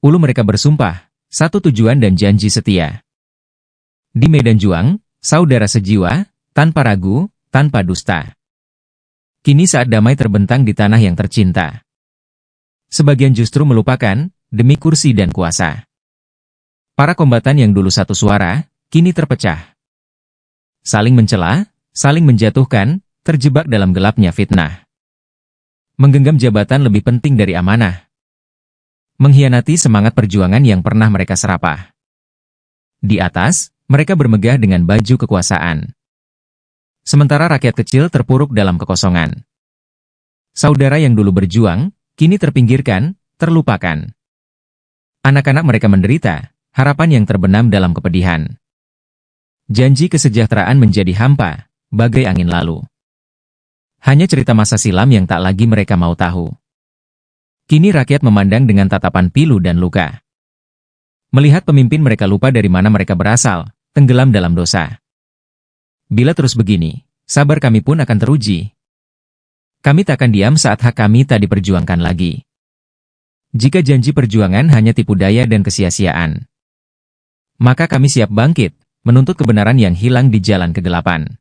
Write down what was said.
10 mereka bersumpah, satu tujuan dan janji setia. Di medan juang, saudara sejiwa, tanpa ragu, tanpa dusta. Kini saat damai terbentang di tanah yang tercinta. Sebagian justru melupakan, demi kursi dan kuasa. Para kombatan yang dulu satu suara, kini terpecah. Saling mencela, saling menjatuhkan, terjebak dalam gelapnya fitnah. Menggenggam jabatan lebih penting dari amanah. Mengkhianati semangat perjuangan yang pernah mereka serapah. Di atas, mereka bermegah dengan baju kekuasaan. Sementara rakyat kecil terpuruk dalam kekosongan. Saudara yang dulu berjuang, kini terpinggirkan, terlupakan. Anak-anak mereka menderita, harapan yang terbenam dalam kepedihan. Janji kesejahteraan menjadi hampa, bagai angin lalu. Hanya cerita masa silam yang tak lagi mereka mau tahu. Kini rakyat memandang dengan tatapan pilu dan luka. Melihat pemimpin mereka lupa dari mana mereka berasal, tenggelam dalam dosa. Bila terus begini, sabar kami pun akan teruji. Kami takkan diam saat hak kami tak diperjuangkan lagi. Jika janji perjuangan hanya tipu daya dan kesia-siaan, maka kami siap bangkit, menuntut kebenaran yang hilang di jalan kegelapan.